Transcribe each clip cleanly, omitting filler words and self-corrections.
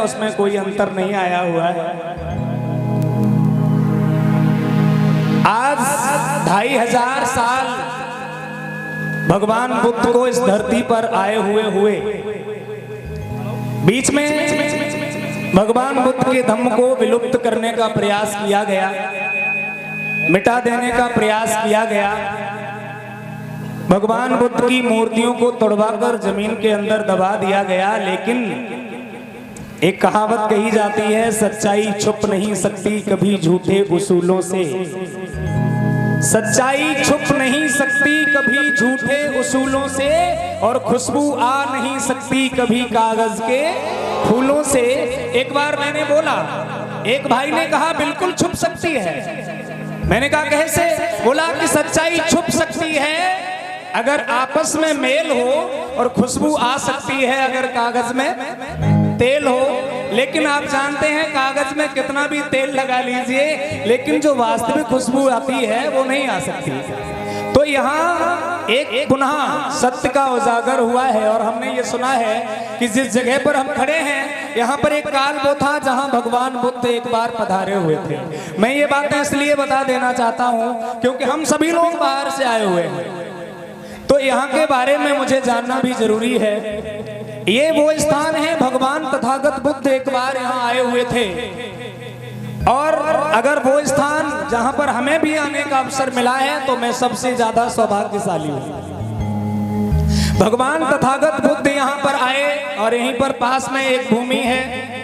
उसमें कोई अंतर नहीं आया हुआ है। आज 2500 साल भगवान बुद्ध को इस धरती पर आए हुए बीच में भगवान बुद्ध के धम्म को विलुप्त करने का प्रयास किया गया, मिटा देने का प्रयास किया गया। भगवान बुद्ध की मूर्तियों को तोड़वाकर जमीन के अंदर दबा दिया गया। लेकिन एक कहावत कही जाती है, सच्चाई छुप नहीं सकती कभी झूठे उसूलों से। सच्चाई छुप नहीं सकती कभी झूठे उसूलों से, और खुशबू आ नहीं सकती कभी कागज के फूलों से। एक बार मैंने बोला, एक भाई ने कहा बिल्कुल छुप सकती है। मैंने कहा कैसे? बोला कि सच्चाई छुप सकती है अगर आपस में मेल हो, और खुशबू आ सकती है अगर कागज में तेल हो। लेकिन आप जानते हैं कागज में कितना भी तेल लगा लीजिए, लेकिन जो वास्तविक खुशबू आती है वो नहीं आ सकती। तो यहाँ एक पुनः सत्य का उजागर हुआ है, और हमने ये सुना है कि जिस जगह पर हम खड़े हैं यहाँ पर एक काल वो था जहाँ भगवान बुद्ध एक बार पधारे हुए थे। मैं ये बातें इसलिए बता देना चाहता हूँ क्योंकि हम सभी लोग बाहर से आए हुए हैं, तो यहाँ के बारे में मुझे जानना भी जरूरी है। ये वो स्थान है, भगवान तथागत बुद्ध एक बार यहाँ आए हुए थे, और अगर वो स्थान जहाँ पर हमें भी आने का अवसर मिला है तो मैं सबसे ज्यादा सौभाग्यशाली हूँ। भगवान तथागत बुद्ध यहाँ पर आए, और यहीं पर पास में एक भूमि है,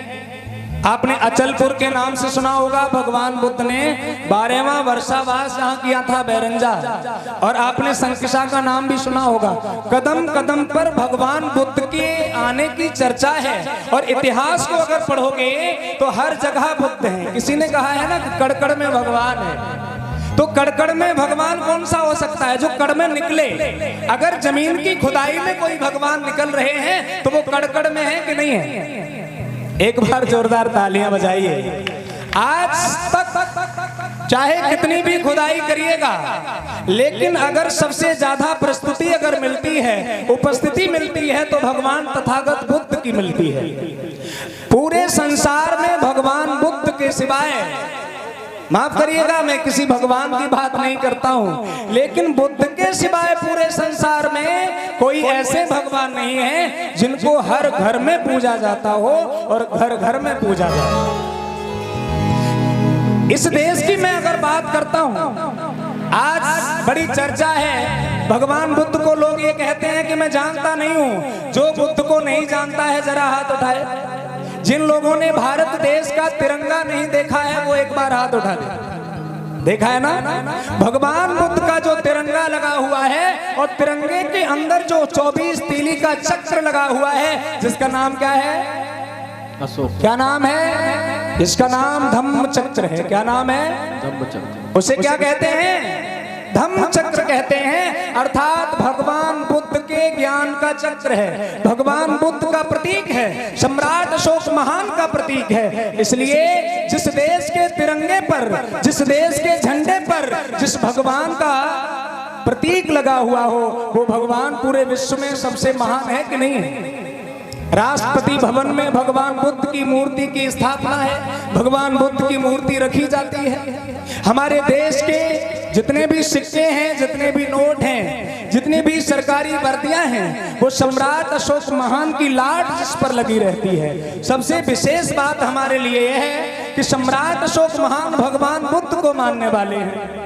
आपने अचलपुर के नाम से सुना होगा। भगवान बुद्ध ने 12वां वर्षावास यहाँ किया था, बैरंजा। और आपने संकिसा का नाम भी सुना होगा। कदम कदम पर भगवान बुद्ध के आने की चर्चा है, और इतिहास को अगर पढ़ोगे तो हर जगह बुद्ध है। किसी ने कहा है ना कि कड़कड़ में भगवान है, तो कड़कड़ में भगवान कौन सा हो सकता है? जो कड़ में निकले। अगर जमीन की खुदाई में कोई भगवान निकल रहे हैं तो वो कड़कड़ में है कि नहीं है? एक बार जोरदार तालियां बजाइए। आज तक चाहे कितनी भी खुदाई करिएगा, लेकिन अगर सबसे ज्यादा प्रस्तुति अगर मिलती है, उपस्थिति मिलती है, तो भगवान तथागत बुद्ध की मिलती है। पूरे संसार में भगवान बुद्ध के सिवाय, माफ करिएगा मैं किसी भगवान की बात नहीं करता हूं, लेकिन बुद्ध के सिवाय पूरे संसार में कोई ऐसे भगवान नहीं है जिनको हर घर में पूजा जाता हो और घर घर में पूजा जाता हो। इस देश की मैं अगर बात करता हूं, आज बड़ी चर्चा है भगवान बुद्ध को। लोग ये कहते हैं कि मैं जानता नहीं हूं। जो बुद्ध को नहीं जानता है जरा हाथ उठाए। जिन लोगों ने भारत देश का तिरंगा नहीं देखा है वो एक बार हाथ उठा दे। देखा है ना? भगवान बुद्ध का जो तिरंगा लगा हुआ है, और तिरंगे के अंदर जो 24 तीली का चक्र लगा हुआ है, जिसका नाम क्या है? अशोक। क्या नाम है? इसका नाम धम्म चक्र है। क्या नाम है? धम्म चक्र। उसे क्या कहते हैं? धम्म चक्र कहते हैं। अर्थात भगवान बुद्ध के ज्ञान का चक्र है, भगवान बुद्ध का प्रतीक है, सम्राट अशोक महान का प्रतीक है। इसलिए जिस देश के तिरंगे पर, जिस देश के झंडे पर जिस भगवान का प्रतीक लगा हुआ हो, वो भगवान पूरे विश्व में सबसे महान है कि नहीं है? राष्ट्रपति भवन में भगवान बुद्ध की मूर्ति की स्थापना है, भगवान बुद्ध की मूर्ति रखी जाती है। हमारे देश के जितने भी सिक्के हैं, जितने भी नोट हैं, जितनी भी सरकारी वर्दियां हैं, वो सम्राट अशोक महान की लाट जिस पर लगी रहती है। सबसे विशेष बात हमारे लिए यह है कि सम्राट अशोक महान भगवान बुद्ध को मानने वाले हैं,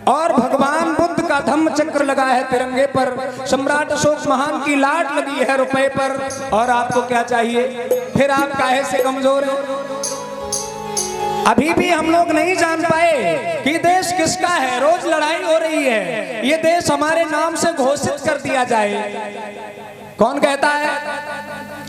और भगवान बुद्ध का धम्म चक्र लगा है तिरंगे पर, सम्राट अशोक महान की लाट लगी है रुपए पर। और आपको क्या चाहिए? फिर आप काहे से कमजोर हैं? अभी भी हम लोग नहीं जान पाए कि देश किसका है। रोज लड़ाई हो रही है, ये देश हमारे नाम से घोषित कर दिया जाए। कौन कहता है?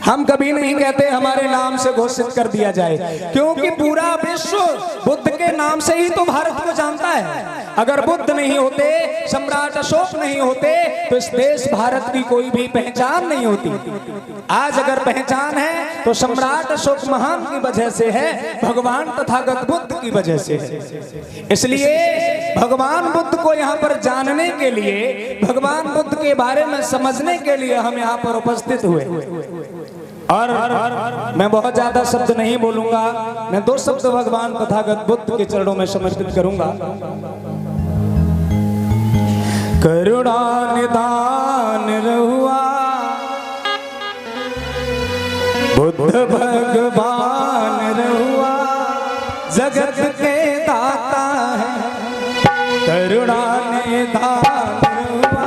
हम कभी नहीं कहते हमारे नाम से घोषित कर दिया जाए, क्योंकि पूरा विश्व बुद्ध के नाम से ही तो भारत को जानता है। अगर बुद्ध नहीं होते, सम्राट अशोक नहीं होते, तो इस देश भारत की कोई भी पहचान नहीं होती। आज अगर पहचान है तो सम्राट अशोक महान की वजह से है, भगवान तथागत बुद्ध की वजह से है। इसलिए भगवान बुद्ध को यहाँ पर जानने के लिए, भगवान बुद्ध के बारे में समझने के लिए हम यहाँ पर उपस्थित हुए। और मैं बहुत ज्यादा शब्द नहीं बोलूंगा, मैं 2 शब्द भगवान तथागत बुद्ध के चरणों में समर्पित करूंगा। करुणा निदान रहुआ बुद्ध भगवान रहुआ, जगत के दाता है। करुणा निदान रहुआ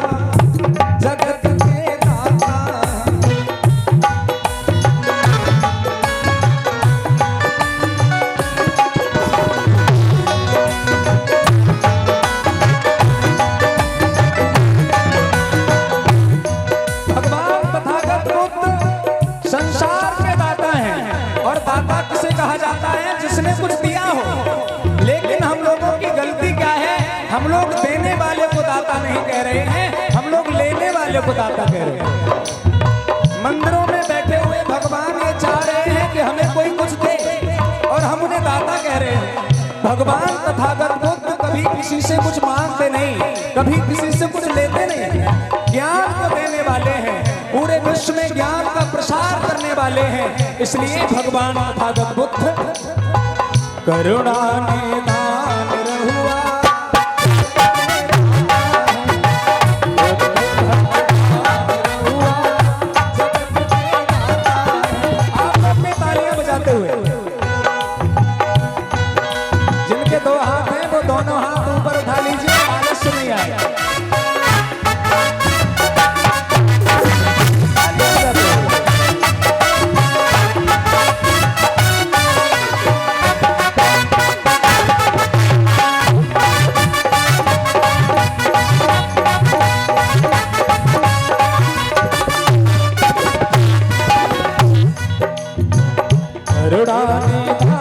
जगत के दाता है। भगवान तथागत बुद्ध संसार के दाता हैं। और दाता किसे कहा जाता है? जिसने कुछ दिया हो। लेकिन हम लोगों की गलती क्या है? हम लोग देने वाले को दाता नहीं कह रहे हैं, हम लोग लेने वाले को दाता कह रहे हैं। मंदिरों में बैठे हुए भगवान ये चाह रहे हैं कि हमें कोई कुछ दे, और हम उन्हें दाता कह रहे हैं। भगवान तथागत बुद्ध कभी किसी से कुछ मांगते नहीं, कभी किसी से कुछ लेते नहीं। ज्ञान को देने वाले हैं, पूरे विश्व में ज्ञान का प्रसार करने वाले हैं। इसलिए भगवान तथागत बुद्ध करुणा निदान रहुआ, आप अपने तालियां बजाते हुए, जिनके 2 हाथ हैं वो दोनों हाथ ऊपर उठा लीजिए, आलस्य नहीं आएगा। करुणा निदान